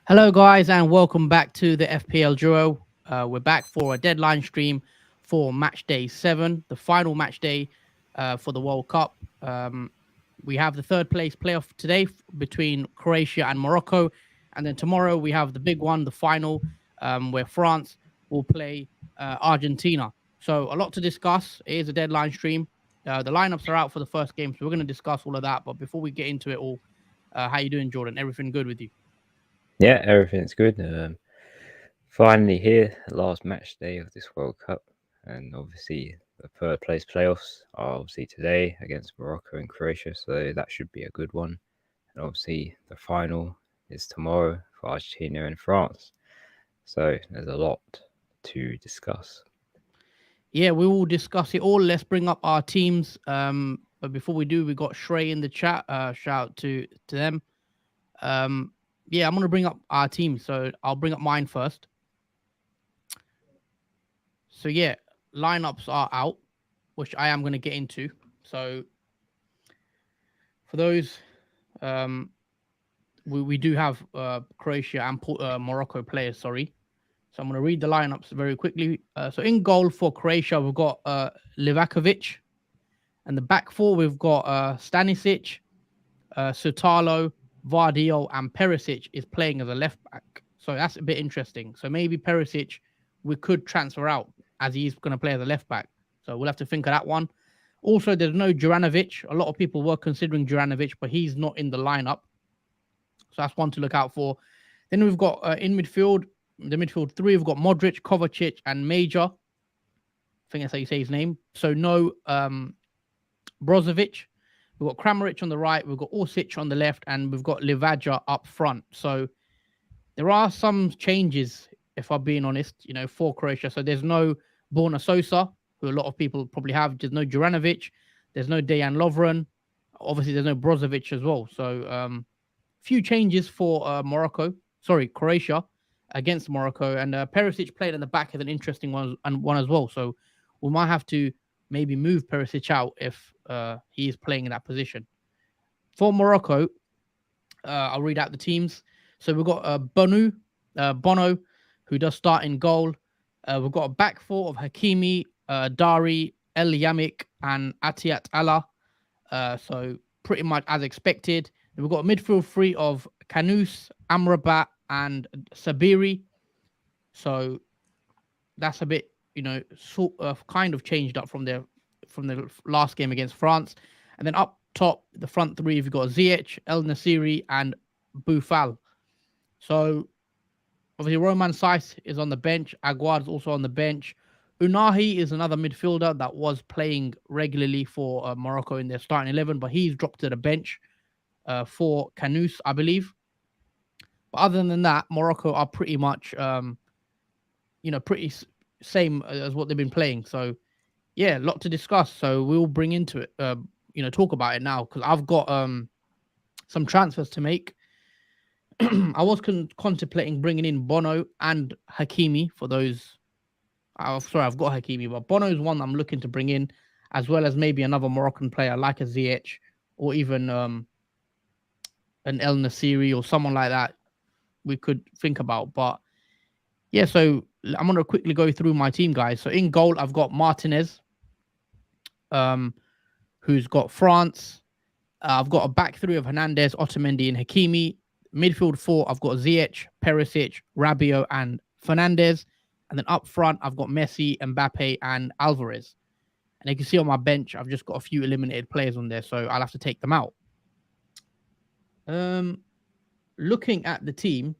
Hello, guys, and welcome back to the FPL Duo. We're back for a deadline stream for match day 7, the final match day for the World Cup. We have the third place playoff today between Croatia and Morocco. And then tomorrow we have the big one, the final, where France will play Argentina. So a lot to discuss. It is a deadline stream. The lineups are out for the first game, so we're going to discuss all of that. But before we get into it all, how you doing, Jordan? Everything good with you? Yeah, everything's good. Finally here, last match day of this World Cup, and obviously the third place playoffs are obviously today against Morocco and Croatia, so that should be a good one. And obviously the final is tomorrow for Argentina and France. So there's a lot to discuss. Yeah, we will discuss it all. Let's bring up our teams. But before we do, we got Shrey in the chat. Shout out to them. Yeah, I'm gonna bring up our team. So I'll bring up mine first. So yeah, lineups are out, which I am gonna get into. So for those, we do have Croatia and Morocco players. Sorry. So I'm going to read the lineups very quickly. So in goal for Croatia, we've got Livakovic. And the back four, we've got Stanisic, Sutalo, Vardio, and Perisic is playing as a left back. So that's a bit interesting. So maybe Perisic, we could transfer out as he's going to play as a left back. So we'll have to think of that one. Also, there's no Juranovic. A lot of people were considering Juranovic, but he's not in the lineup. So that's one to look out for. Then we've got in midfield, the midfield three, we've got Modric, Kovacic, and Major. I think that's how you say his name. So no Brozovic. We've got Kramaric on the right, we've got Orsic on the left, and we've got Livaja up front. So there are some changes, if I'm being honest, for Croatia. So there's no Borna Sosa, who a lot of people probably have. There's no Juranovic. There's no Dejan Lovren. Obviously, there's no Brozovic as well. So few changes for Croatia against Morocco, and Perisic played in the back is an interesting one as well. So we might have to maybe move Perisic out if he is playing in that position. For Morocco, I'll read out the teams. So we've got Bono, who does start in goal. We've got a back four of Hakimi, Dari, El Yamik, and Atiat Allah. So pretty much as expected. We've got a midfield three of Kanous, Amrabat, and Sabiri. So that's a bit, sort of kind of changed up from the last game against France. And then up top, the front three, we've got Ziyech, El Nasiri, and Boufal. So obviously Roman Saiz is on the bench. Aguard is also on the bench. Unahi is another midfielder that was playing regularly for Morocco in their starting 11, but he's dropped to the bench for Kanous, I believe. But other than that, Morocco are pretty much, pretty same as what they've been playing. So, yeah, a lot to discuss. So we'll bring into it, talk about it now, because I've got some transfers to make. I was contemplating bringing in Bono and Hakimi for those. I've got Hakimi, but Bono is one I'm looking to bring in, as well as maybe another Moroccan player like a Ziyech or even an El Nasiri or someone like that we could think about. But yeah, so I'm going to quickly go through my team, guys. So in goal, I've got Martinez, who's got France. I've got a back three of Hernandez, Otamendi, and Hakimi. Midfield four, I've got Ziyech, Perisic, Rabiot, and Fernandez. And then up front, I've got Messi, Mbappe, and Alvarez. And you can see on my bench, I've just got a few eliminated players on there, so I'll have to take them out. Looking at the team,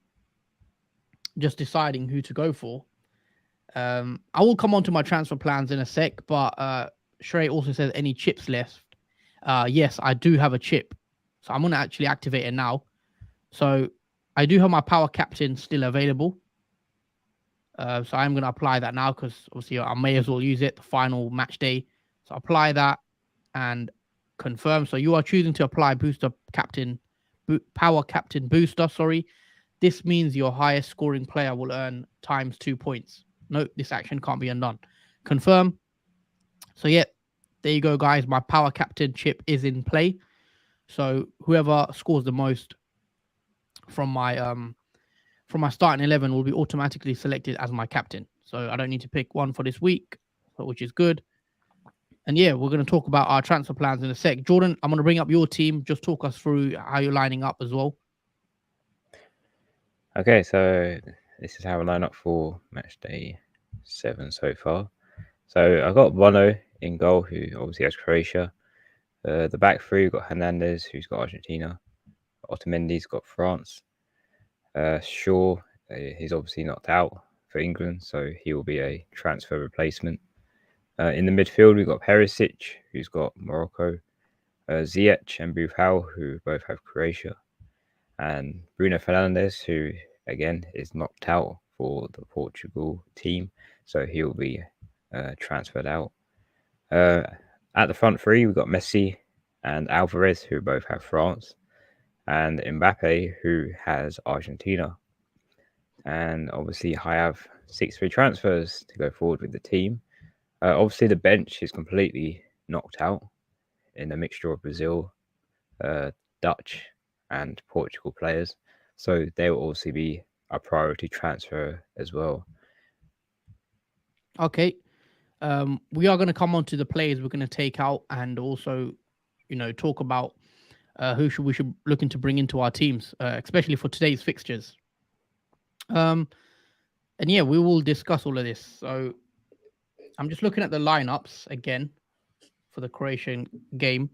just deciding who to go for. I will come on to my transfer plans in a sec, but Shrey also says any chips left. Yes, I do have a chip. So I'm going to actually activate it now. So I do have my power captain still available. So I'm going to apply that now because obviously I may as well use it the final match day. So apply that and confirm. So you are choosing to apply power captain booster. This means your highest scoring player will earn times 2 points. Note this action can't be undone. Confirm. So yeah, there you go, guys. My power captain chip is in play. So whoever scores the most from my starting 11 will be automatically selected as my captain. So I don't need to pick one for this week, which is good. And yeah, we're going to talk about our transfer plans in a sec. Jordan, I'm going to bring up your team. Just talk us through how you're lining up as well. Okay, so this is how I line up for match day 7 so far. So I've got Bono in goal, who obviously has Croatia. The back three, we've got Hernandez, who's got Argentina. Otamendi's got France. Shaw, he's obviously knocked out for England, so he will be a transfer replacement. In the midfield, we've got Perisic, who's got Morocco. Ziyech and Buffal, who both have Croatia. And Bruno Fernandes, who again is knocked out for the Portugal team, so he'll be transferred out. At the front three, we've got Messi and Alvarez, who both have France, and Mbappe, who has Argentina. And obviously, I have 6 free transfers to go forward with the team. Obviously, the bench is completely knocked out in a mixture of Brazil, Dutch, and Portugal players. So they will also be a priority transfer as well. Okay. We are going to come on to the players we're going to take out and also, talk about we should looking to bring into our teams, especially for today's fixtures. And yeah, we will discuss all of this. So I'm just looking at the lineups again for the Croatian game.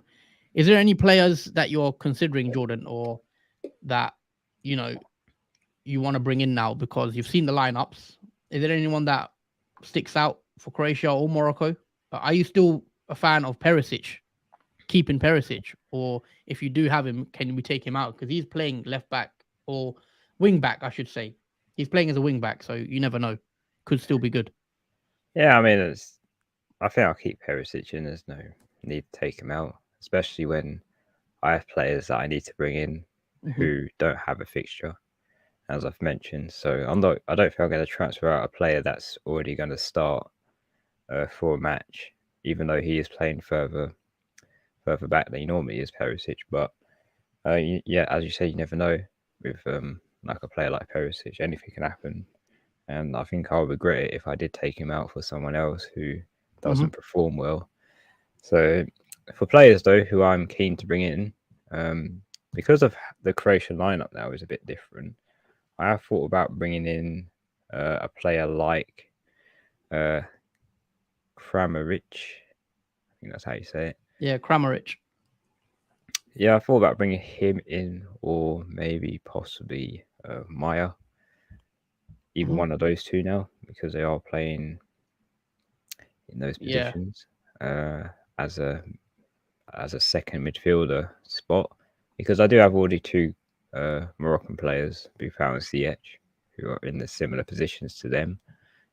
Is there any players that you're considering, Jordan, or that you want to bring in now because you've seen the lineups? Is there anyone that sticks out for Croatia or Morocco? Are you still a fan of Perisic, keeping Perisic, or if you do have him, can we take him out because he's playing left back or wing back? I should say he's playing as a wing back, so you never know. Could still be good. Yeah, I mean, I think I'll keep Perisic in. There's no need to take him out, especially when I have players that I need to bring in who don't have a fixture, as I've mentioned. So I don't think I'm going to transfer out a player that's already going to start for a match, even though he is playing further back than he normally is, Perisic. But yeah, as you say, you never know with like a player like Perisic, anything can happen. And I think I'll regret it if I did take him out for someone else who doesn't perform well. So for players though who I'm keen to bring in, because of the Croatian lineup now is a bit different, I have thought about bringing in a player like Kramaric. I think that's how you say it. Yeah, Kramaric. Yeah, I thought about bringing him in, or maybe possibly Maya. Either one of those two now, because they are playing in those positions as a second midfielder spot. Because I do have already 2 Moroccan players, Buffal and Ziyech, who are in the similar positions to them.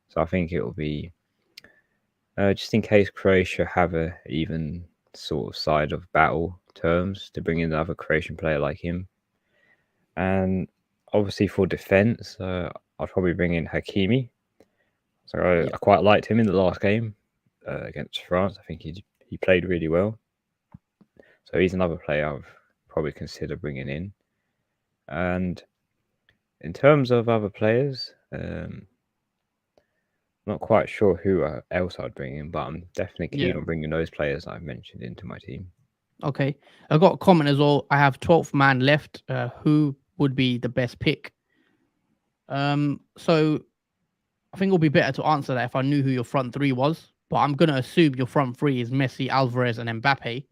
So I think it will be just in case Croatia have a even sort of side of battle terms to bring in another Croatian player like him. And obviously for defence, I'll probably bring in Hakimi. So I quite liked him in the last game against France. I think he played really well. So he's another player I've probably consider bringing in. And in terms of other players, not quite sure who else I'd bring in, but I'm definitely keen on bringing those players I've mentioned into my team. Okay. I got a comment as well. I have 12th man left. Who would be the best pick? So I think it would be better to answer that if I knew who your front 3 was. But I'm going to assume your front 3 is Messi, Alvarez, and Mbappe.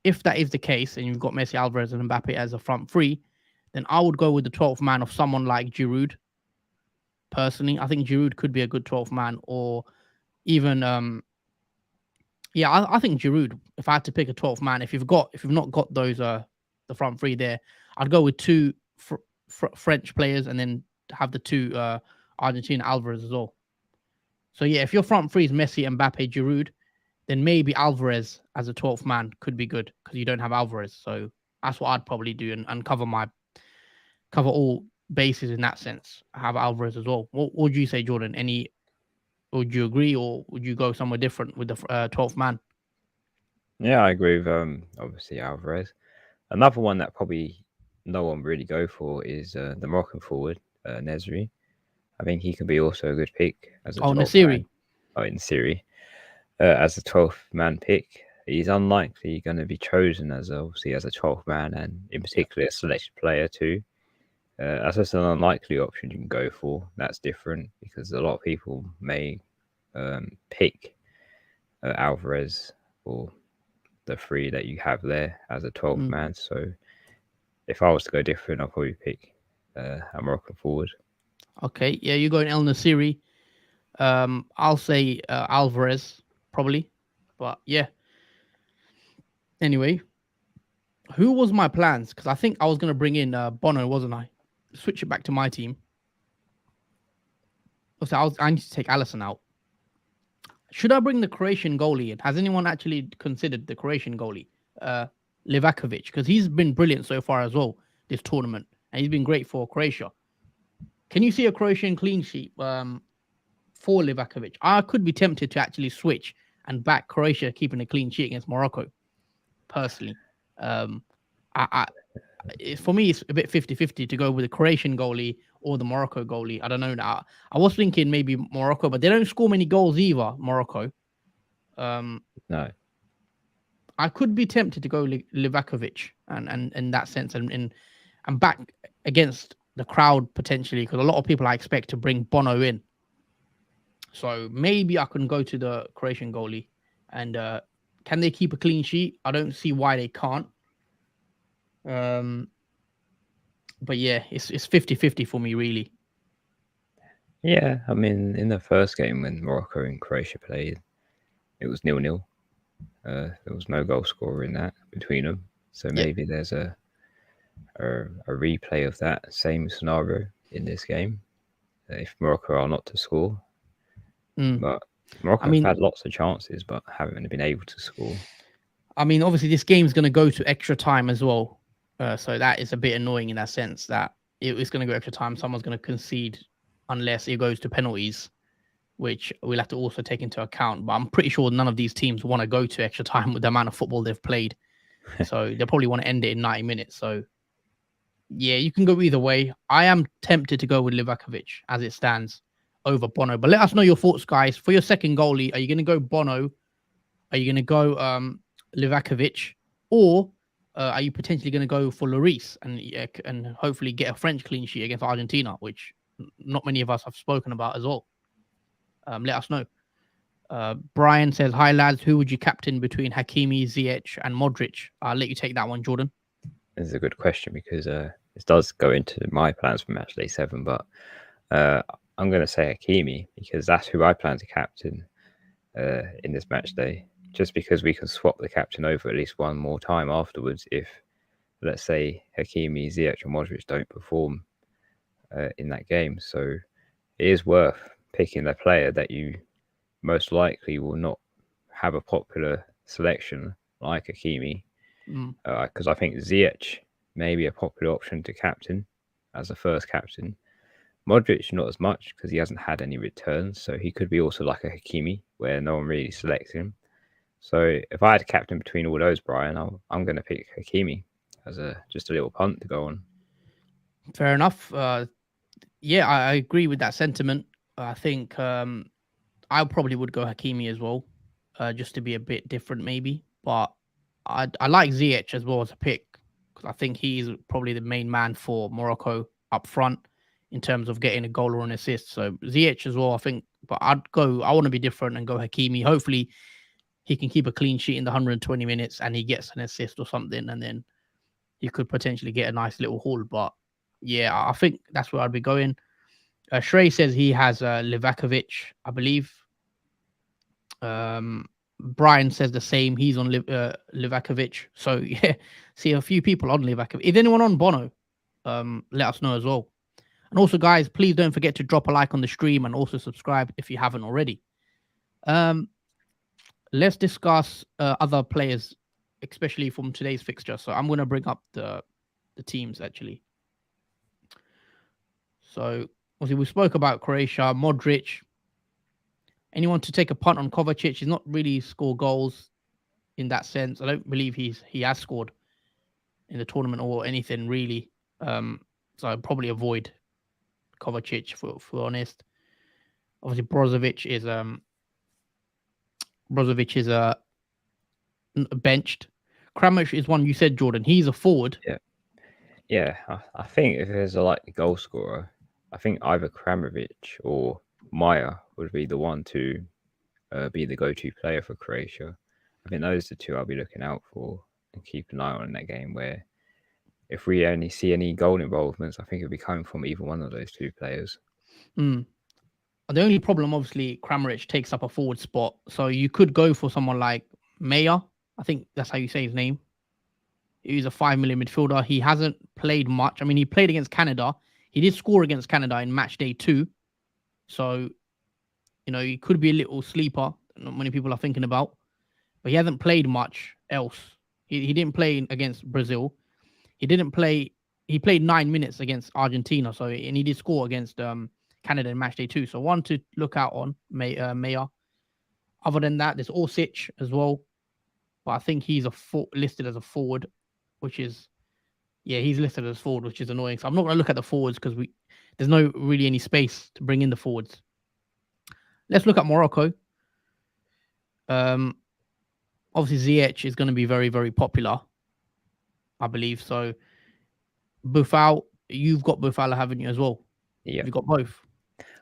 If that is the case, and you've got Messi, Alvarez, and Mbappe as a front 3, then I would go with the 12th man of someone like Giroud. Personally, I think Giroud could be a good 12th man, or even I think Giroud. If I had to pick a 12th man, if you've not got those the front 3 there, I'd go with 2 French players and then have the 2 Argentina Alvarez as well. So yeah, if your front 3 is Messi, Mbappe, Giroud, then maybe Alvarez as a 12th man could be good because you don't have Alvarez. So that's what I'd probably do and cover all bases in that sense. Have Alvarez as well. What would you say, Jordan? Would you agree, or would you go somewhere different with the 12th man? Yeah, I agree with obviously Alvarez. Another one that probably no one really go for is the Moroccan forward, Nesri. I think he could be also a good pick as a Oh, 12th man Nasiri. in Syria. As a 12th man pick, he's unlikely going to be chosen as obviously as a 12th man and in Yeah. particular a selected player too. That's just an unlikely option you can go for. That's different because a lot of people may pick Alvarez or the three that you have there as a 12th Mm. man. So if I was to go different, I'll probably pick a Moroccan forward. Okay. Yeah, you're going El Nasiri. I'll say Alvarez probably, but yeah. Anyway, who was my plans? Because I think I was gonna bring in Bono, wasn't I? Switch it back to my team. So I need to take Allison out. Should I bring the Croatian goalie in? Has anyone actually considered the Croatian goalie, uh, Livakovic? Because he's been brilliant so far as well this tournament, and he's been great for Croatia. Can you see a Croatian clean sheet for Livakovic? I could be tempted to actually switch and back Croatia keeping a clean sheet against Morocco. Personally, um, I for me, it's a bit 50-50 to go with the Croatian goalie or the Morocco goalie. I don't know now. I was thinking maybe Morocco, but they don't score many goals either, Morocco. Um, No, I could be tempted to go Livakovic and in that sense and back against the crowd potentially because a lot of people I expect to bring Bono in. So maybe I can go to the Croatian goalie and can they keep a clean sheet? I don't see why they can't. Um, but yeah, it's 50-50 for me really. yeah, I mean, in the first game when Morocco and Croatia played, it was 0-0. There was no goal scorer in that between them. So Yeah. maybe there's a replay of that same scenario in this game if Morocco are not to score. Mm. But I Morocco have mean, had lots of chances but haven't been able to score. obviously this game's going to go to extra time as well. So that is a bit annoying in that sense that it's going to go extra time. Someone's going to concede unless it goes to penalties, which we'll have to also take into account. But I'm pretty sure none of these teams want to go to extra time with the amount of football they've played. So they'll probably want to end it in 90 minutes. So yeah, you can go either way. I am tempted to go with Livakovic as it stands over Bono. But let us know your thoughts, guys. For your second goalie, are you going to go Bono? Are you going to go Livakovic? Or are you potentially going to go for Lloris and hopefully get a French clean sheet against Argentina, which not many of us have spoken about as well? Let us know. Brian says, "Hi lads, who would you captain between Hakimi, Ziyech, and Modric?" I'll let you take that one, Jordan. This is a good question because this does go into my plans for Matchday 7, but I'm going to say Hakimi because that's who I plan to captain in this Matchday. Just because we can swap the captain over at least one more time afterwards if, let's say, Hakimi, Ziyech, or Modric don't perform in that game. So it is worth picking a player that you most likely will not have a popular selection like Hakimi, Mm, because I think Ziyech may be a popular option to captain as a first captain. Modric not as much because he hasn't had any returns, so he could be also like a Hakimi where no one really selects him. So if I had a captain between all those, Brian, I'm going to pick Hakimi as just a little punt to go on. fair enough. Yeah, I agree with that sentiment. I think I probably would go Hakimi as well, just to be a bit different, maybe. But I like Ziyech as well as a pick because I think he's probably the main man for Morocco up front in terms of getting a goal or an assist. So Ziyech as well, I think. But I'd go. I want to be different and go Hakimi. Hopefully, he can keep a clean sheet in the 120 minutes and he gets an assist or something, and then he could potentially get a nice little haul. But yeah, I think that's where I'd be going. Shrey says he has Livakovic, I believe. Um, Brian says the same. He's on Livakovic. So yeah, see a few people on Livakovic. Is anyone on Bono? Let us know as well. And also, guys, please don't forget to drop a like on the stream and also subscribe if you haven't already. Um, let's discuss other players, especially from today's fixture. So I'm going to bring up the teams actually. So obviously we spoke about Croatia, Modric. Anyone to take a punt on Kovacic? He's not really scored goals. in that sense. I don't believe he has scored in the tournament or anything really. So I'd probably avoid Kovacic for honest. Obviously, Brozovic is benched. Kramaric is one you said, Jordan. He's a forward. Yeah, yeah. I think if there's a likely goal scorer, I think either Kramovic or Maya would be the one to be the go-to player for Croatia. I think those are the two I'll be looking out for and keep an eye on in that game. Where if we only see any goal involvements, I think it'll be coming from either one of those two players. Mm. The only problem, obviously, Kramaric takes up a forward spot, so you could go for someone like Maya. I think that's how you say his name. He's a 5 million midfielder. He hasn't played much. I mean, he played against Canada. He did score against Canada in match day 2. So, he could be a little sleeper. Not many people are thinking about. But he hasn't played much else. He didn't play against Brazil. He didn't play. He played 9 minutes against Argentina. So, and he did score against Canada in match day 2. So, one to look out on, Maya. Other than that, there's Orsic as well. But I think he's listed as a forward, which is, he's listed as forward, which is annoying. So I'm not going to look at the forwards because there's no really any space to bring in the forwards. Let's look at Morocco. Obviously Ziyech is going to be very, very popular, I believe. So Boufal, you've got Boufal, haven't you, as well? Yeah, You've got both.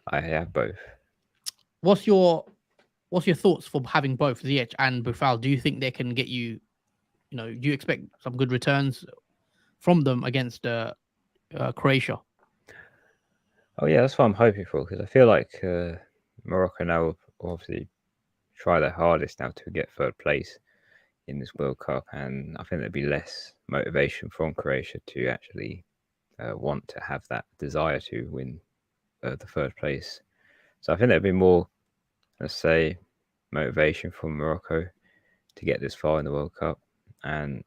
I have both. What's your thoughts for having both Ziyech and Boufal? Do you think they can get you? Do you expect some good returns from them against Croatia? Oh yeah, that's what I'm hoping for because I feel like Morocco now will obviously try their hardest now to get third place in this World Cup, and I think there'd be less motivation from Croatia to actually want to have that desire to win the third place. So I think there'd be more, let's say, motivation from Morocco to get this far in the World Cup, and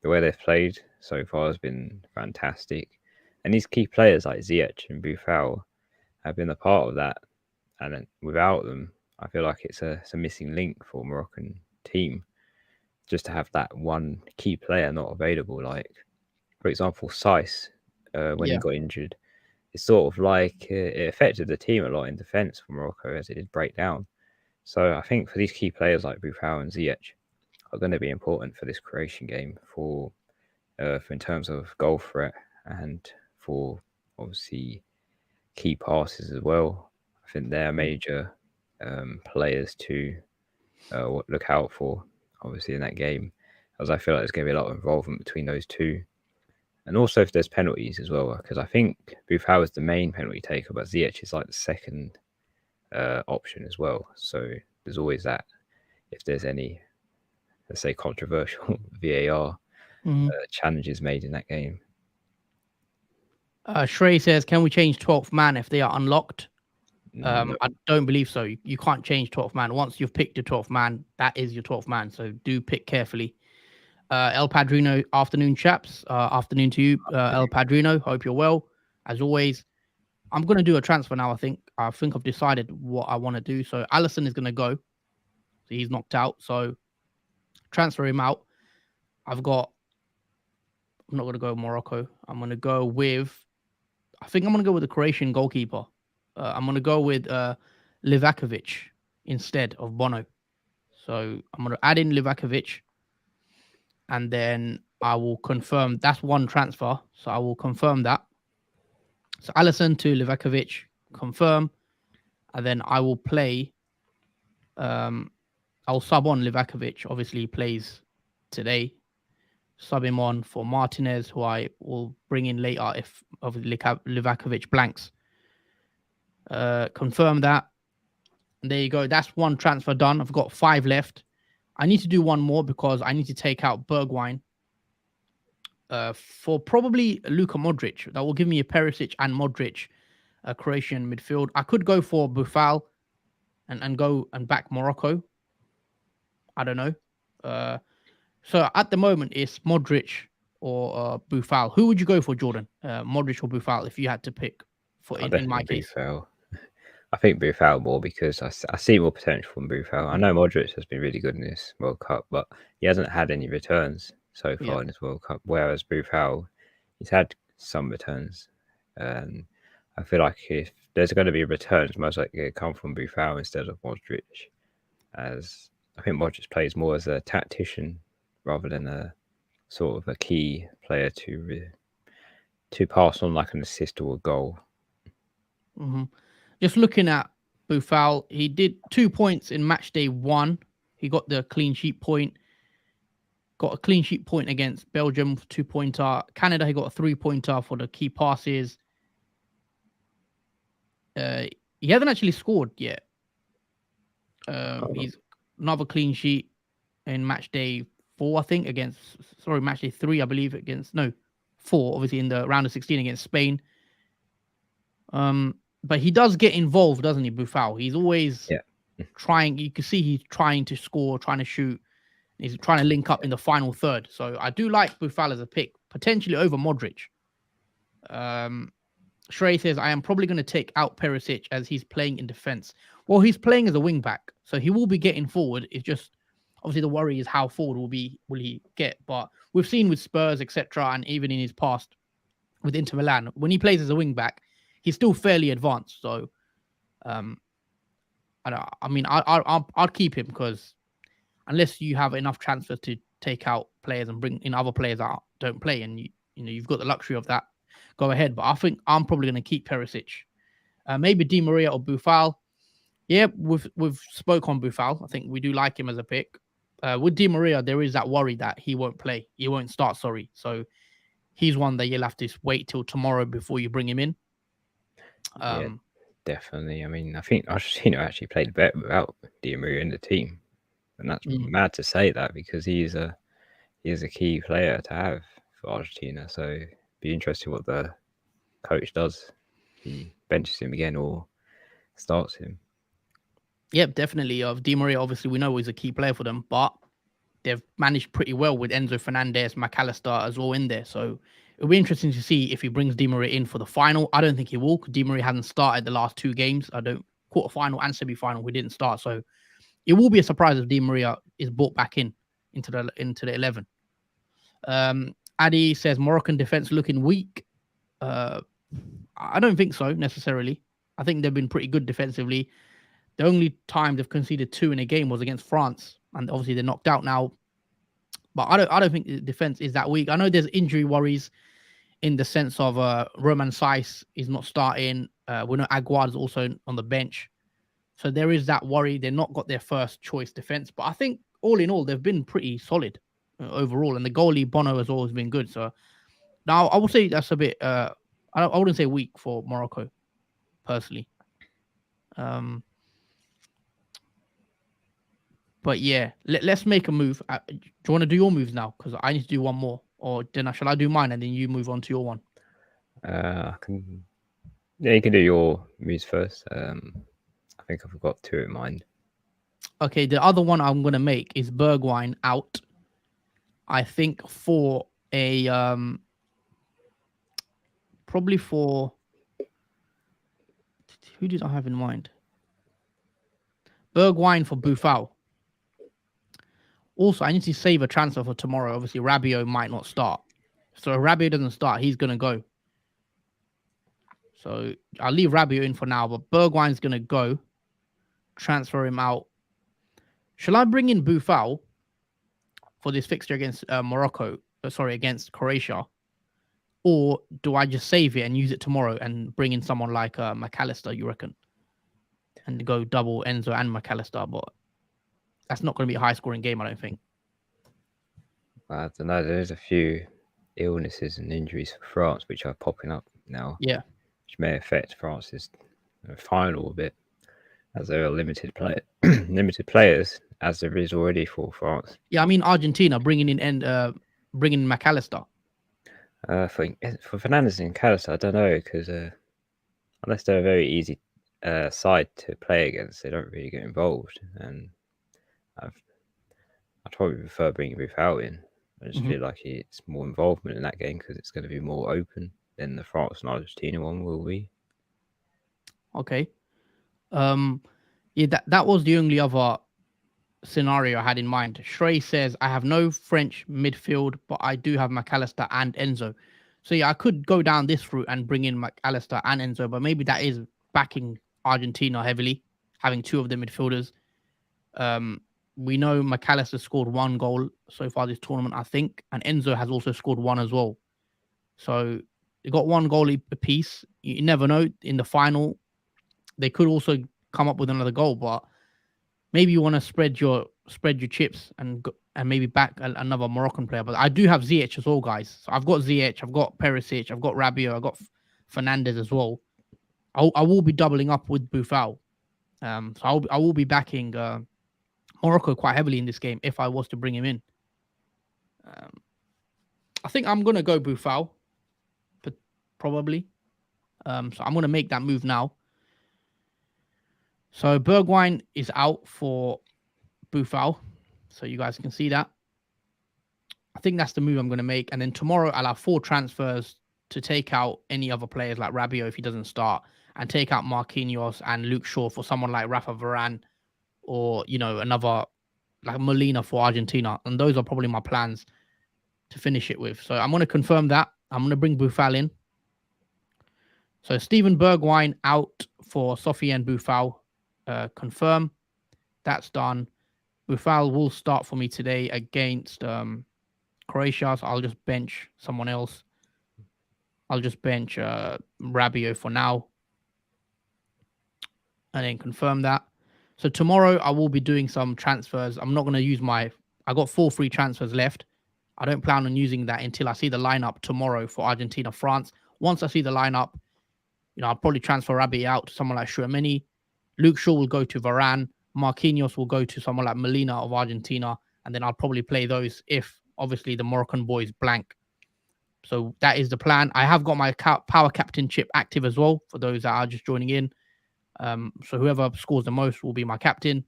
the way they've played so far has been fantastic. And these key players like Ziyech and Boufal have been a part of that, and without them, I feel like it's a missing link for Moroccan team. Just to have that one key player not available, like for example, Saiss, when he got injured, it's sort of like it affected the team a lot in defence for Morocco as it did break down. So I think for these key players like Boufal and Ziyech are going to be important for this Croatian game for in terms of goal threat and for obviously key passes as well. I think they're major players to look out for, obviously, in that game, as I feel like there's going to be a lot of involvement between those two. And also if there's penalties as well, because I think Boufal is the main penalty taker, but Ziyech is like the second option as well. So there's always that. If there's any, let's say, controversial VAR challenges made in that game. Shrey says, can we change 12th man if they are unlocked? No. I don't believe so. You can't change 12th man. Once you've picked your 12th man, that is your 12th man. So do pick carefully. El Padrino, afternoon, chaps. Afternoon to you, El Padrino. Hope you're well. As always, I'm going to do a transfer now, I think. I've decided what I want to do. So Allison is going to go. So he's knocked out. So transfer him out. I'm not going to go Morocco. I'm going to go with, I think I'm going to go with the Croatian goalkeeper. I'm going to go with Livakovic instead of Bono. So I'm going to add in Livakovic. And then I will confirm. That's one transfer. So I will confirm that. So Allison to Livakovic, confirm. And then I will play. I'll sub on Livakovic. Obviously, he plays today. Sub him on for Martinez, who I will bring in later if Livakovic blanks. Confirm that. And there you go. That's one transfer done. I've got 5 left. I need to do one more because I need to take out Bergwijn for probably Luka Modric. That will give me a Perisic and Modric Croatian midfield. I could go for Boufal and go and back Morocco. I don't know. So at the moment, it's Modric or Boufal. Who would you go for, Jordan? Modric or Boufal if you had to pick in my case? Boufal. I think Buffal more because I see more potential from Buffal. I know Modric has been really good in this World Cup, but he hasn't had any returns so Yeah. far in this World Cup. Whereas Buffal, he's had some returns, and I feel like if there's going to be returns, most likely going to come from Buffal instead of Modric, as I think Modric plays more as a tactician rather than a sort of a key player to pass on like an assist or a goal. hmm Just looking at Buffal, he did 2 points in match day one. He got the clean sheet point. Got a clean sheet point against Belgium, 2 pointer. Canada, he got a 3 pointer for the key passes. Uh, he hasn't actually scored yet. He's another clean sheet in match day four, I think, match day three, I believe, four, obviously in the round of 16 against Spain. But he does get involved, doesn't he, Buffal? He's always trying. You can see he's trying to score, trying to shoot. He's trying to link up in the final third. So I do like Buffal as a pick, potentially over Modric. Shrey says, I am probably going to take out Perisic as he's playing in defense. Well, he's playing as a wing back, so he will be getting forward. It's just obviously the worry is how forward will he get. But we've seen with Spurs, etc., and even in his past with Inter Milan, when he plays as a wing back, he's still fairly advanced. So, I'd keep him because unless you have enough transfers to take out players and bring in other players that don't play, and you've got the luxury of that, go ahead. But I think I'm probably going to keep Perisic. Maybe Di Maria or Buffal. Yeah, we've spoke on Buffal. I think we do like him as a pick. With Di Maria, there is that worry that he won't play. He won't start, sorry. So he's one that you'll have to wait till tomorrow before you bring him in. Yeah, definitely. I mean, I think Argentina actually played better without Di Maria in the team, and that's mad to say that because he is a key player to have for Argentina. So it'd be interesting what the coach does. He benches him again or starts him. Yep, definitely. Di Maria, obviously, we know he's a key player for them, but they've managed pretty well with Enzo Fernandez, McAllister as well in there. So it'll be interesting to see if he brings Di Maria in for the final. I don't think he will, because Di Maria hasn't started the last two games. Quarterfinal and semi-final, we didn't start. So it will be a surprise if Di Maria is brought back into the 11. Adi says Moroccan defense looking weak. I don't think so necessarily. I think they've been pretty good defensively. The only time they've conceded 2 in a game was against France, and obviously they're knocked out now. But I don't think the defense is that weak. I know there's injury worries in the sense of Roman Saiz is not starting. We know Aguard is also on the bench, so there is that worry. They're not got their first choice defense, but I think all in all they've been pretty solid overall, and the goalie Bono has always been good. So now I would say that's a bit. I wouldn't say weak for Morocco, personally. But yeah, let's make a move. Do you want to do your moves now? Because I need to do one more, or then shall I do mine and then you move on to your one? I can. Yeah, you can do your moves first. I think I've got 2 in mind. Okay, the other one I'm gonna make is Bergwijn out. I think for a probably for who did I have in mind? Bergwijn for Buffal. Also, I need to save a transfer for tomorrow. Obviously, Rabiot might not start. So if Rabiot doesn't start, he's going to go. So I'll leave Rabiot in for now, but Bergwijn's going to go. Transfer him out. Shall I bring in Buffal for this fixture against against Croatia? Or do I just save it and use it tomorrow and bring in someone like McAllister, you reckon? And go double Enzo and McAllister, but that's not going to be a high-scoring game, I don't think. I don't know. There's a few illnesses and injuries for France which are popping up now. Yeah. Which may affect France's final a bit, as there are limited players, as there is already for France. Yeah, I mean Argentina bringing in McAllister. For Fernandez and Callis, I don't know, because unless they're a very easy side to play against, they don't really get involved. And I'd probably prefer bringing Buffal in. I just feel like it's more involvement in that game because it's going to be more open than the France and Argentina one will be. Okay. Um, yeah, that was the only other scenario I had in mind. Shrey says, I have no French midfield, but I do have McAllister and Enzo. So yeah, I could go down this route and bring in McAllister and Enzo, but maybe that is backing Argentina heavily, having two of the midfielders. Um, we know McAllister scored one goal so far this tournament, I think, and Enzo has also scored one as well. So they got one goal apiece. You never know. In the final, they could also come up with another goal, but maybe you want to spread your chips and maybe back another Moroccan player. But I do have Ziyech as well, guys. So I've got Ziyech, I've got Perisic, I've got Rabiot, I've got Fernandez as well. I will be doubling up with Buffal. So I will be backing Morocco quite heavily in this game if I was to bring him in. Um, I think I'm gonna go Buffal, but probably. So I'm gonna make that move now. So Bergwijn is out for Buffal, so you guys can see that. I think that's the move I'm going to make. And then tomorrow I'll have 4 transfers to take out any other players like Rabiot if he doesn't start, and take out Marquinhos and Luke Shaw for someone like Rafa Varane, or another like Molina for Argentina. And those are probably my plans to finish it with. So I'm going to confirm that. I'm going to bring Buffal in. So Steven Bergwijn out for Sofiane Buffal. Confirm. That's done. Buffal will start for me today against Croatia, so I'll just bench someone else. I'll just bench Rabiot for now, and then confirm that. So tomorrow I will be doing some transfers. I'm not going to use I got 4 free transfers left. I don't plan on using that until I see the lineup tomorrow for Argentina France. Once I see the lineup, I'll probably transfer Rabiot out to someone like Tchouaméni. Luke Shaw will go to Varane. Marquinhos will go to someone like Molina of Argentina, and then I'll probably play those if obviously the Moroccan boys blank. So that is the plan. I have got my power captain chip active as well for those that are just joining in. So whoever scores the most will be my captain.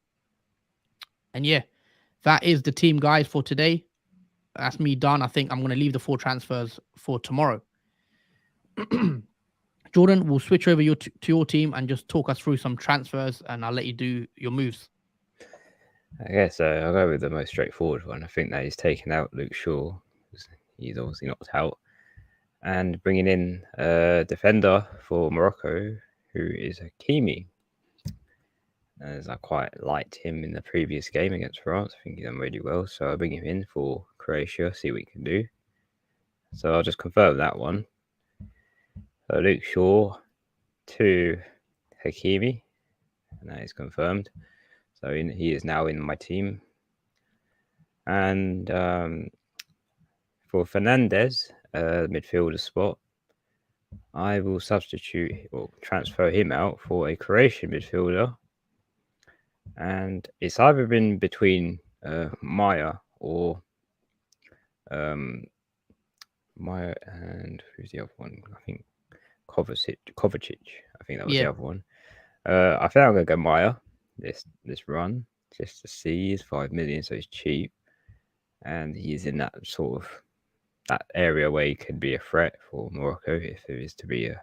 And yeah, that is the team, guys, for today. That's me done. I think I'm going to leave the 4 transfers for tomorrow. Jordan, we'll switch over to your team and just talk us through some transfers, and I'll let you do your moves. I guess I'll go with the most straightforward one. I think that he's taken out Luke Shaw. He's obviously knocked out. And bringing in a defender for Morocco, who is Hakimi. As I quite liked him in the previous game against France. I think he's done really well. So I'll bring him in for Croatia, see what he can do. So I'll just confirm that one. Luke Shaw to Hakimi, and that is confirmed. So he is now in my team. And for Fernandez, midfielder spot, I will substitute or transfer him out for a Croatian midfielder. And it's either been between Maya or Maya and who's the other one? I think Kovacic. I think that was the other one. I think I'm gonna go Maya this run just to see. He's 5 million, so he's cheap, and he's in that sort of that area where he could be a threat for Morocco if there is to be an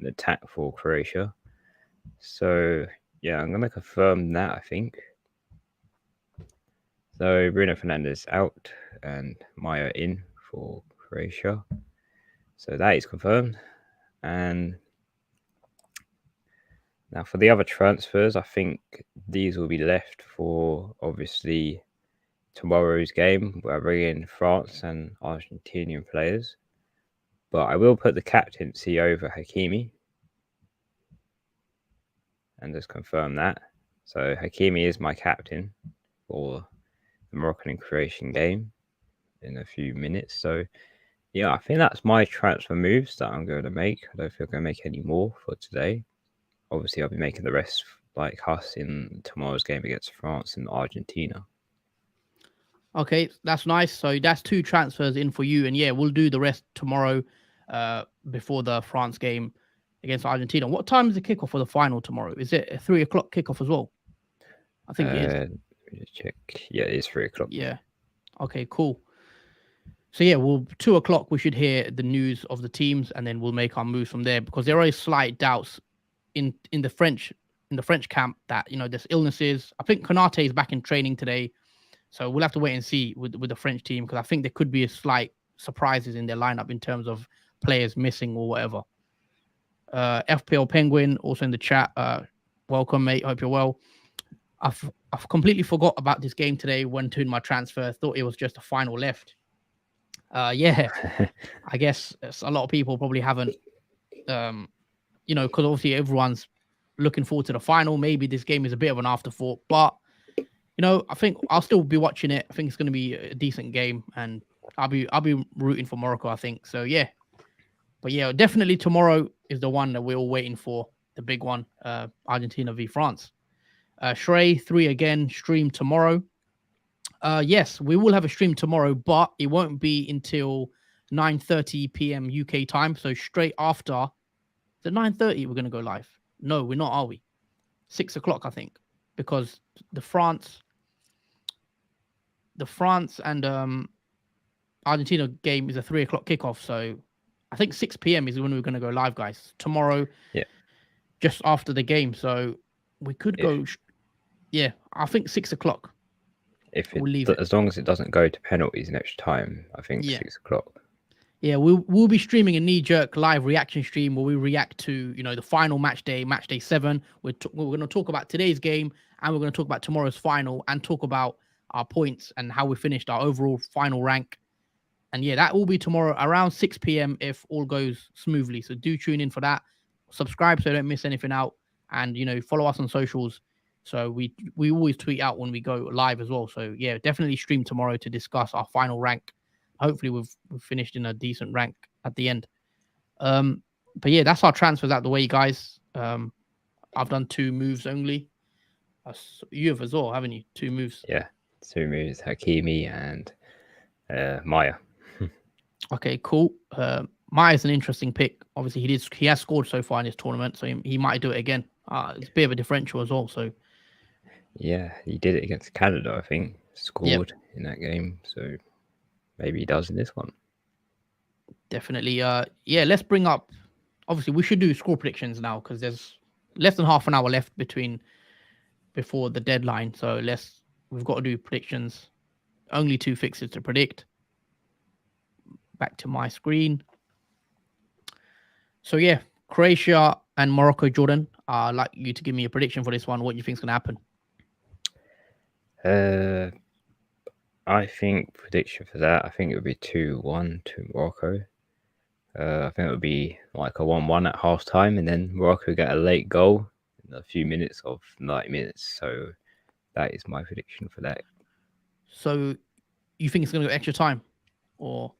attack for Croatia. So yeah, I'm gonna confirm that. I think. So Bruno Fernandes out and Maya in for Croatia. So that is confirmed. And now for the other transfers, I think these will be left for obviously tomorrow's game where I bring in France and Argentinian players. But I will put the captaincy over Hakimi and just confirm that. So Hakimi is my captain for the Moroccan and Croatian game in a few minutes. So yeah, I think that's my transfer moves that I'm going to make. I don't think I'm going to make any more for today. Obviously, I'll be making the rest like us in tomorrow's game against France and Argentina. Okay, that's nice. So that's 2 transfers in for you. And yeah, we'll do the rest tomorrow before the France game against Argentina. What time is the kickoff for the final tomorrow? Is it a 3 o'clock kickoff as well? I think it is. Let me just check. Yeah, it is 3 o'clock. Yeah. Okay, cool. So yeah, 2 o'clock we should hear the news of the teams, and then we'll make our moves from there, because there are slight doubts in the French in the French camp that there's illnesses. I think Konate is back in training today, so we'll have to wait and see with the French team, because I think there could be a slight surprises in their lineup in terms of players missing or whatever. FPL Penguin also in the chat. Welcome, mate. Hope you're well. I've completely forgot about this game today when doing my transfer. Thought it was just a final left. Yeah, I guess a lot of people probably haven't, because obviously everyone's looking forward to the final. Maybe this game is a bit of an afterthought, but I think I'll still be watching it. I think it's going to be a decent game, and I'll be rooting for Morocco, I think. So yeah, but yeah, definitely tomorrow is the one that we're all waiting for, the big one, Argentina v France. Shrey 3 again, stream tomorrow. Yes, we will have a stream tomorrow, but it won't be until 9:30 p.m. UK time. So straight after the 9:30, we're going to go live. No, we're not, are we? 6 o'clock, I think, because the France and Argentina game is a 3 o'clock kickoff. So I think 6 p.m. is when we're going to go live, guys. Tomorrow, just after the game. So we could go. Yeah, I think 6 o'clock. We'll leave as long as it doesn't go to penalties in extra time, I think 6 o'clock. Yeah, we'll be streaming a knee-jerk live reaction stream where we react to the final match day 7. We're going to talk about today's game, and we're going to talk about tomorrow's final, and talk about our points and how we finished our overall final rank. And yeah, that will be tomorrow around 6 p.m. if all goes smoothly. So do tune in for that. Subscribe so you don't miss anything out, and follow us on socials. So we always tweet out when we go live as well. So yeah, definitely stream tomorrow to discuss our final rank. Hopefully we've finished in a decent rank at the end. But yeah, that's our transfers out the way, guys. I've done 2 moves only. You have as well, haven't you? 2 moves. Yeah, 2 moves, Hakimi and Maya. Okay, cool. Maya's an interesting pick. Obviously, he has scored so far in this tournament, so he might do it again. It's a bit of a differential as well. So yeah, he did it against Canada, I think. Scored in that game, so maybe he does in this one. Definitely. Yeah, let's bring up. Obviously, we should do score predictions now because there's less than half an hour left before the deadline. So we've got to do predictions. Only 2 fixes to predict. Back to my screen. So yeah, Croatia and Morocco. Jordan, I'd like you to give me a prediction for this one. What do you think is going to happen? I think prediction for that, I think it would be 2-1 to Morocco. I think it would be like a 1-1 at half time, and then Morocco get a late goal in a few minutes of 90 minutes. So that is my prediction for that. So you think it's going to go extra time? Or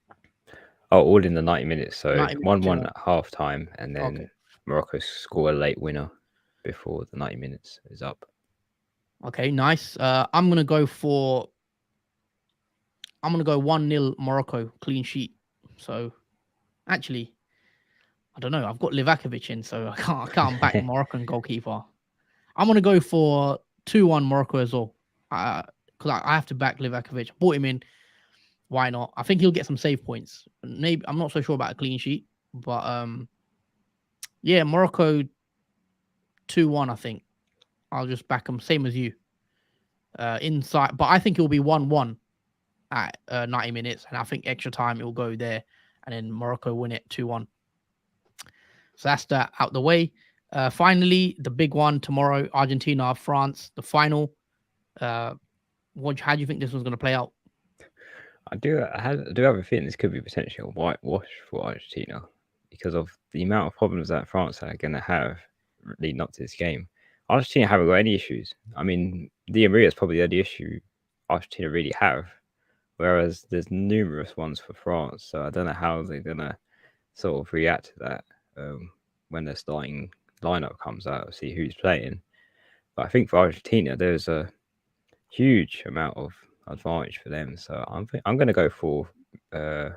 all in the 90 minutes. So 1-1 at half time, and then Morocco score a late winner before the 90 minutes is up. Okay, nice. I'm going to go 1-0 Morocco, clean sheet. So actually, I don't know. I've got Livakovic in, so I can't back Moroccan goalkeeper. I'm going to go for 2-1 Morocco as well. Because I have to back Livakovic. Bought him in. Why not? I think he'll get some save points. Maybe I'm not so sure about a clean sheet, but yeah, Morocco 2-1. I think I'll just back them, same as you. Inside, but I think it will be 1-1 at 90 minutes, and I think extra time it will go there, and then Morocco win it 2-1. So that's that out the way. Finally, the big one tomorrow: Argentina, France, the final. How do you think this one's going to play out? I do have a feeling this could be potentially a whitewash for Argentina because of the amount of problems that France are going to have leading up to this game. Argentina haven't got any issues. I mean, Di Maria is probably the only issue Argentina really have, whereas there's numerous ones for France. So I don't know how they're going to sort of react to that when their starting lineup comes out, see who's playing. But I think for Argentina, there's a huge amount of advantage for them. So I'm going to go for 3-1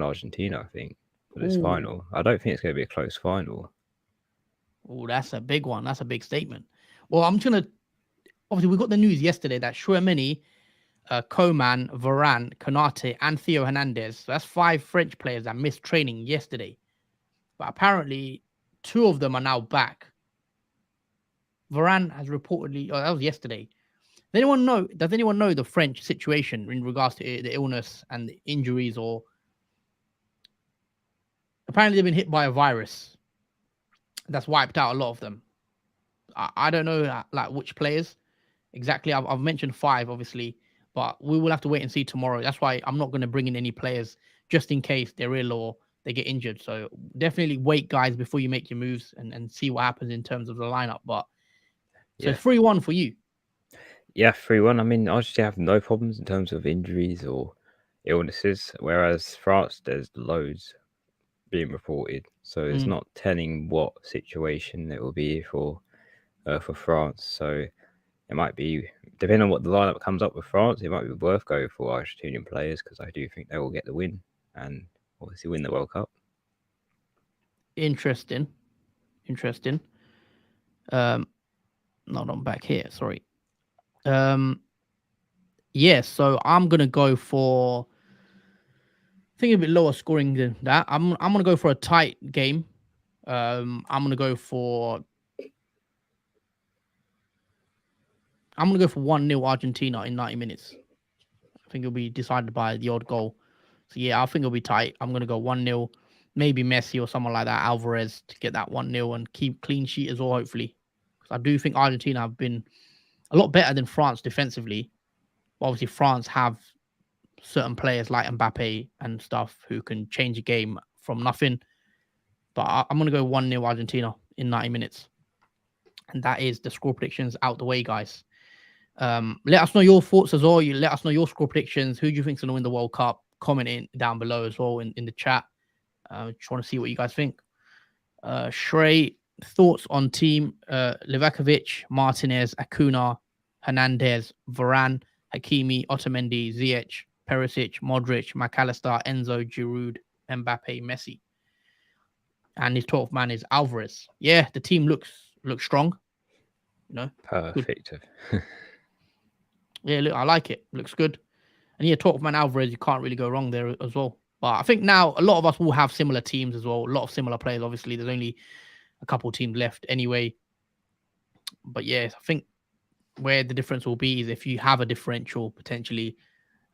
Argentina, I think, for this final. I don't think it's going to be a close final. Oh, that's a big one. That's a big statement. Well, I'm going to... Obviously, we got the news yesterday that Chouameni, Coman, Varane, Konate, and Theo Hernandez, so that's 5 French players that missed training yesterday. But apparently, 2 of them are now back. Varane has reportedly. Oh, that was yesterday. Does anyone know? Does anyone know the French situation in regards to the illness and the injuries? Or apparently they've been hit by a virus that's wiped out a lot of them. I don't know like which players exactly. I've mentioned five, obviously, but we will have to wait and see tomorrow. That's why I'm not going to bring in any players just in case they're ill or they get injured. So definitely wait, guys, before you make your moves and see what happens in terms of the lineup. But so Yeah. 3-1 for you. Yeah, 3-1. I mean, Argentina have no problems in terms of injuries or illnesses, whereas France, there's loads being reported. So it's not telling what situation it will be for France. So it might be, depending on what the lineup comes up with France, it might be worth going for Argentinian players because I do think they will get the win and obviously win the World Cup. Interesting. Not on back here. Sorry. Um, yeah. So I'm gonna go for. I think a bit lower scoring than that. I'm gonna go for a tight game. I'm gonna go for. I'm gonna go for 1-0 Argentina in 90 minutes. I think it'll be decided by the odd goal. So yeah, I think it'll be tight. I'm gonna go 1-0, maybe Messi or someone like that, Alvarez to get that 1-0 and keep clean sheet as well, hopefully. Because I do think Argentina have been a lot better than France defensively. But obviously, France have certain players like Mbappe and stuff who can change a game from nothing. But I'm gonna go 1-0 Argentina in 90 minutes. And that is the score predictions out the way, guys. Let us know your thoughts as well. You let us know your score predictions. Who do you think's gonna win the World Cup? Comment in down below as well in the chat. Just want to see what you guys think. Shrey, thoughts on team Livakovic, Martinez, Acuna, Hernandez, Varane, Hakimi, Otamendi, Ziyech, Perisic, Modric, McAllister, Enzo, Giroud, Mbappe, Messi. And his 12th man is Alvarez. Yeah, the team looks strong. You know, Perfect. yeah, look, I like it. Looks good. And yeah, 12th man Alvarez, you can't really go wrong there as well. But I think now a lot of us will have similar teams as well. A lot of similar players. Obviously, there's only a couple teams left anyway. But yeah, I think where the difference will be is if you have a differential potentially,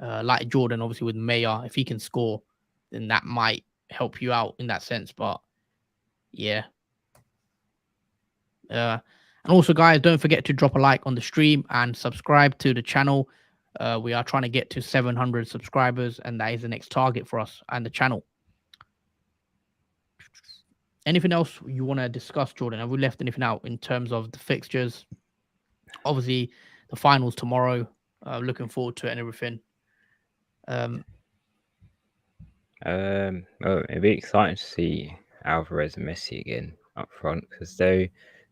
like Jordan, obviously with Mayer, if he can score, then that might help you out in that sense. But yeah. And also, guys, don't forget to drop a like on the stream and subscribe to the channel. We are trying to get to 700 subscribers, and that is the next target for us and the channel. Anything else you want to discuss, Jordan? Have we left anything out in terms of the fixtures? Obviously, the finals tomorrow. Looking forward to it and everything. It'd be exciting to see Alvarez and Messi again up front because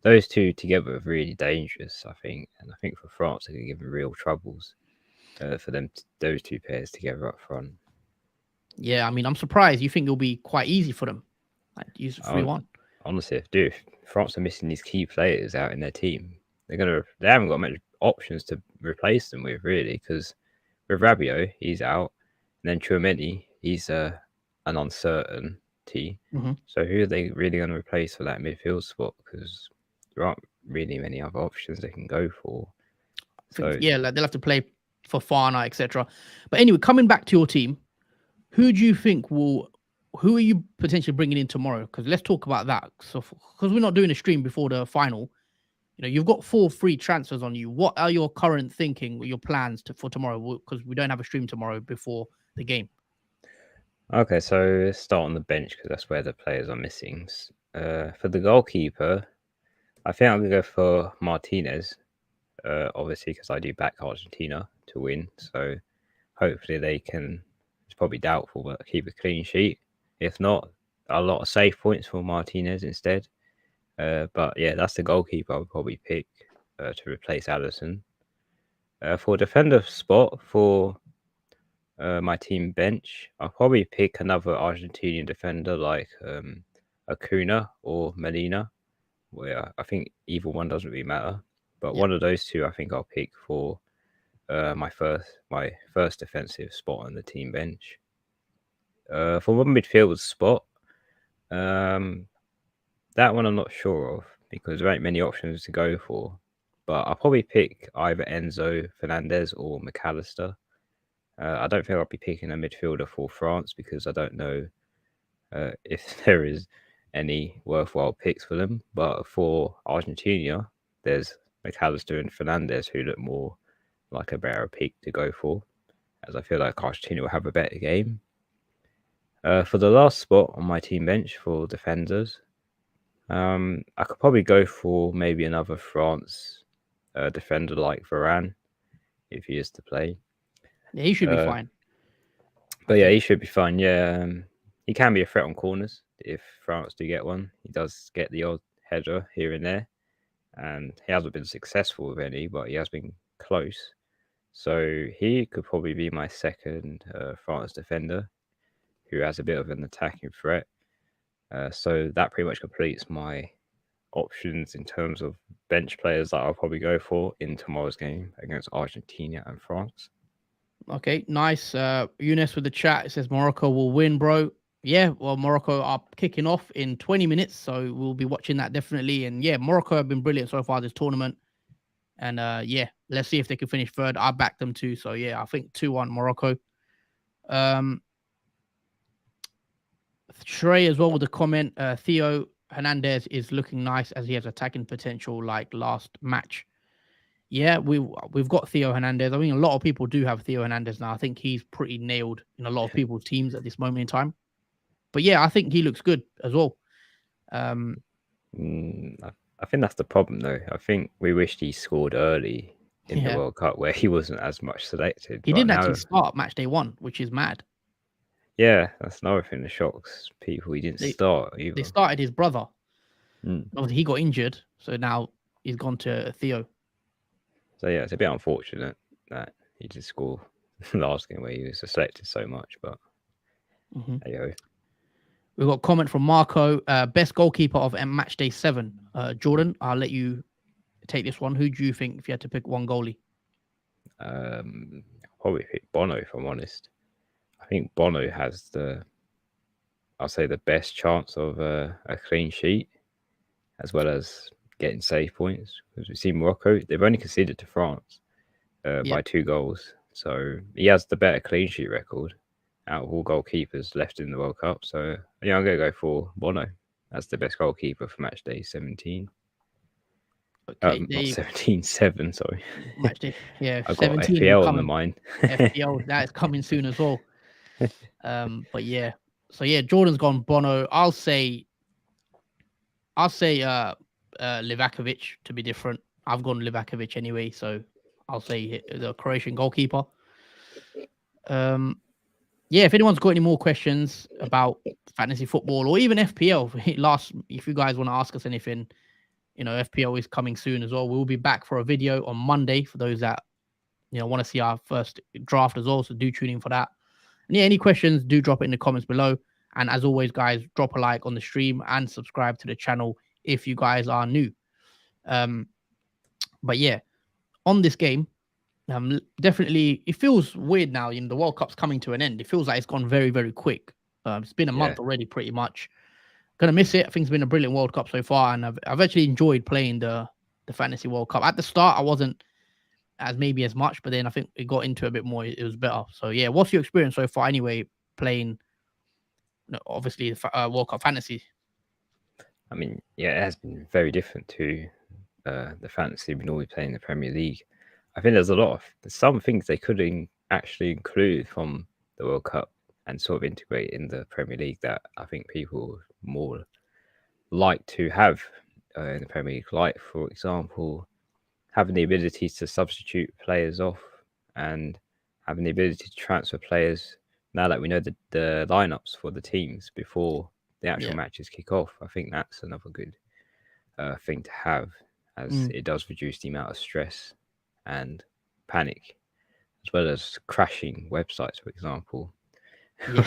those two together are really dangerous, I think. And I think for France, they could give them real troubles for them, those two pairs together up front. Yeah, I mean, I'm surprised. You think it'll be quite easy for them? Like, use 3-1. Honestly, if France are missing these key players out in their team, they haven't got much options to replace them with, really, because with Rabiot, he's out. And then Tchouaméni, he's an uncertainty. Mm-hmm. So who are they really going to replace for that midfield spot? Because there aren't really many other options they can go for. So yeah, like they'll have to play for Fana, etc. But anyway, coming back to your team, who do you think will? Who are you potentially bringing in tomorrow? Because let's talk about that. So because we're not doing a stream before the final, you know, you've got 4 free transfers on you. What are your current thinking, your plans for tomorrow? Because we don't have a stream tomorrow before the game. Okay, so let's start on the bench because that's where the players are missing. For the goalkeeper, I think I'm going to go for Martinez, obviously, because I do back Argentina to win. So hopefully they can, it's probably doubtful, but keep a clean sheet. If not, a lot of safe points for Martinez instead. But yeah, that's the goalkeeper I would probably pick to replace Alisson. For defender spot for my team bench, I'll probably pick another Argentinian defender like Acuna or Melina. Where I think either one doesn't really matter, but one of those two I think I'll pick for my first defensive spot on the team bench. For one midfield spot, that one I'm not sure of. because there ain't many options to go for. But I'll probably pick either Enzo Fernandez or McAllister. I don't think I'll be picking a midfielder for France because I don't know if there is any worthwhile picks for them. But for Argentina, there's McAllister and Fernandez who look more like a better pick to go for, as I feel like Argentina will have a better game. For the last spot on my team bench for defenders, I could probably go for maybe another France defender like Varane if he is to play. Yeah, he should be fine. But yeah, he should be fine. Yeah, he can be a threat on corners if France do get one. He does get the odd header here and there, and he hasn't been successful with any, but he has been close. So he could probably be my second France defender who has a bit of an attacking threat. So that pretty much completes my options in terms of bench players that I'll probably go for in tomorrow's game against Argentina and France. Okay, nice. Eunice with the chat, it says Morocco will win, bro. Yeah, well, Morocco are kicking off in 20 minutes, so we'll be watching that definitely. And yeah, Morocco have been brilliant so far this tournament. And yeah, let's see if they can finish third. I backed them too. So yeah, I think 2-1 Morocco. Shrey as well with the comment. Theo Hernandez is looking nice as he has attacking potential like last match. Yeah, we've got Theo Hernandez. I mean, a lot of people do have Theo Hernandez now. I think he's pretty nailed in a lot of people's teams at this moment in time. But yeah, I think he looks good as well. I think that's the problem, though. I think we wished he scored early in the Yeah. World Cup where he wasn't as much selected. He but didn't now, actually start match day 1, which is mad. yeah, that's another thing that shocks people. He didn't start either. They started his brother. Mm. Obviously, he got injured, so now he's gone to Theo. So yeah, it's a bit unfortunate that he did score last game where he was selected so much. But there you go. We've got a comment from Marco, best goalkeeper of match day 7. Jordan, I'll let you take this one. Who do you think if you had to pick one goalie? I'll probably pick Bono if I'm honest. I think Bono has I'll say the best chance of a clean sheet, as well as getting save points. Because we've seen Morocco, they've only conceded to France by 2 goals. So he has the better clean sheet record out of all goalkeepers left in the World Cup. So yeah, I'm going to go for Bono as the best goalkeeper for match day 17. Okay, not 17-7, sorry. Match day, yeah, I've got 17 FPL on the mind. FPL, that is coming soon as well. But yeah, so yeah, Jordan's gone Bono. I'll say Livakovic to be different. I've gone Livakovic anyway, so I'll say the Croatian goalkeeper. Yeah, if anyone's got any more questions about fantasy football or even FPL, if you guys want to ask us anything, FPL is coming soon as well. We'll be back for a video on Monday for those that want to see our first draft as well. So do tune in for that. And yeah, any questions, do drop it in the comments below. And as always, guys, drop a like on the stream and subscribe to the channel if you guys are new. But yeah, on this game, definitely it feels weird now. The World Cup's coming to an end. It feels like it's gone very, very quick. It's been a month already, pretty much. Gonna miss it. I think it's been a brilliant World Cup so far, and I've actually enjoyed playing the Fantasy World Cup. At the start, I wasn't as much, but then I think it got into a bit more. It was better. So yeah, what's your experience so far anyway? Playing, obviously, World Cup fantasy. I mean, yeah, it has been very different to the fantasy we normally play in the Premier League. I think there's some things they could actually include from the World Cup and sort of integrate in the Premier League that I think people more like to have in the Premier League. Like, for example, having the ability to substitute players off and having the ability to transfer players now that we know the lineups for the teams before the actual matches kick off. I think that's another good thing to have, as it does reduce the amount of stress and panic, as well as crashing websites, for example,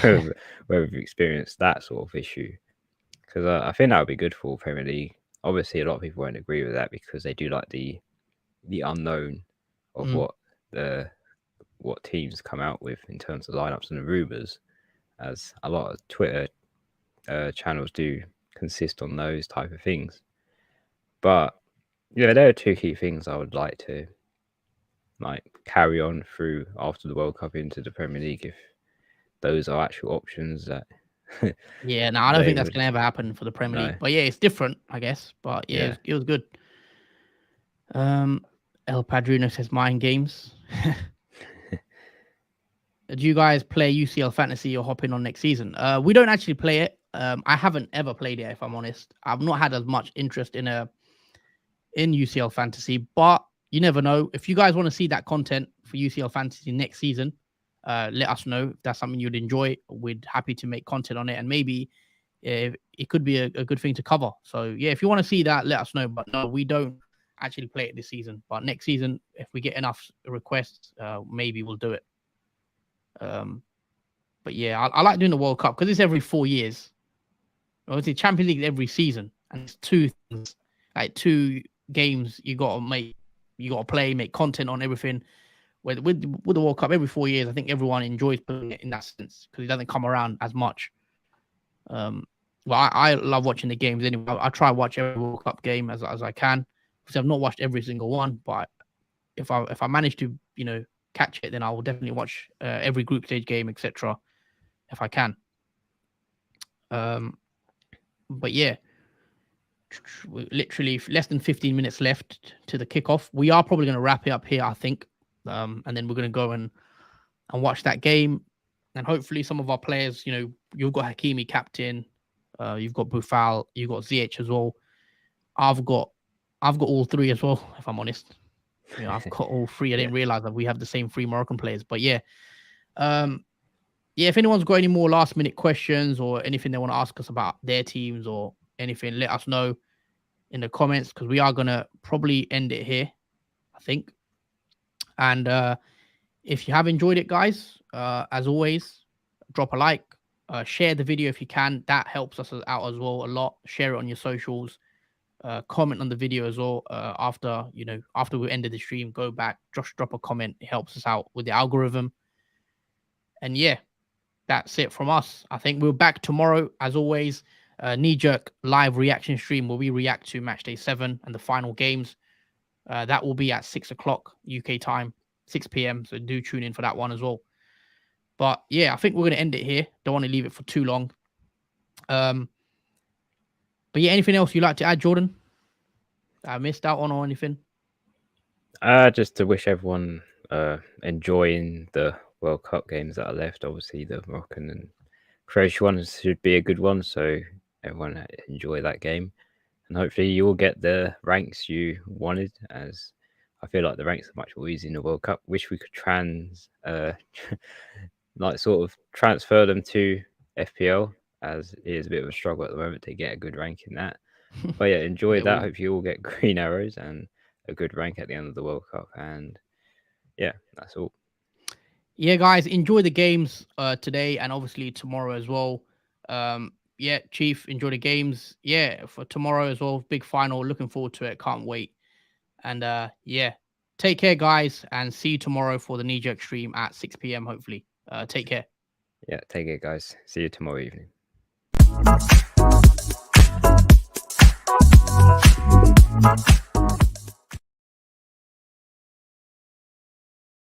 where we've experienced that sort of issue. Because I think that would be good for Premier League. Obviously, a lot of people won't agree with that because they do like the unknown of what teams come out with in terms of lineups and the rumors, as a lot of Twitter channels do consist on those type of things. But yeah, there are two key things I would like to carry on through after the World Cup into the Premier League, if those are actual options that. Yeah, no, I don't think that's gonna ever happen for the Premier League. But yeah, it's different, I guess. But yeah, it was good. El Padrino says mind games. Do you guys play UCL Fantasy or hop in on next season? We don't actually play it. I haven't ever played it, if I'm honest. I've not had as much interest in UCL Fantasy, but you never know. If you guys want to see that content for UCL Fantasy next season, let us know. If that's something you'd enjoy, we'd happy to make content on it, and maybe it could be a good thing to cover. So yeah, if you want to see that, let us know. But no, we don't actually play it this season. But next season, if we get enough requests, maybe we'll do it. But yeah, I like doing the World Cup because it's every 4 years. Obviously, Champions League every season, and it's two things, like 2 games you got to play, make content on everything. With the World Cup every 4 years, I think everyone enjoys playing it in that sense because it doesn't come around as much. Well, I love watching the games anyway. I try to watch every World Cup game as I can because I've not watched every single one, but if I manage to catch it, then I will definitely watch every group stage game, etc. if I can. But yeah, literally less than 15 minutes left to the kickoff. We are probably going to wrap it up here, I think, and then we're going to go and watch that game. And hopefully some of our players, you've got Hakimi captain, you've got Boufal, you've got ZH as well. I've got all 3 as well, if I'm honest. I've got all 3. I didn't realize that we have the same 3 Moroccan players. But yeah, if anyone's got any more last minute questions or anything they want to ask us about their teams or anything, let us know in the comments because we are going to probably end it here, I think. And if you have enjoyed it, guys, as always, drop a like, share the video if you can. That helps us out as well a lot. Share it on your socials. Comment on the video as well. After we ended the stream, go back, just drop a comment. It helps us out with the algorithm. And yeah, that's it from us. I think we're back tomorrow, as always. Knee-jerk live reaction stream where we react to Matchday 7 and the final games. That will be at 6 o'clock UK time, 6 p.m. So do tune in for that one as well. But yeah, I think we're going to end it here. Don't want to leave it for too long. But yeah, anything else you'd like to add, Jordan? I missed out on or anything? Just to wish everyone enjoying the World Cup games that are left. Obviously, the Moroccan and Croatian ones should be a good one, so everyone enjoy that game. And hopefully you'll get the ranks you wanted, as I feel like the ranks are much more easy in the World Cup. Wish we could sort of transfer them to FPL, as it is a bit of a struggle at the moment to get a good rank in that. But yeah, enjoy that. Hope you all get green arrows and a good rank at the end of the World Cup. And yeah, that's all. Yeah, guys, enjoy the games today and obviously tomorrow as well. Yeah, Chief, enjoy the games. Yeah, for tomorrow as well. Big final. Looking forward to it. Can't wait. And yeah, take care, guys, and see you tomorrow for the knee-jerk stream at 6 p.m. hopefully. Take care. Yeah, take care, guys. See you tomorrow evening.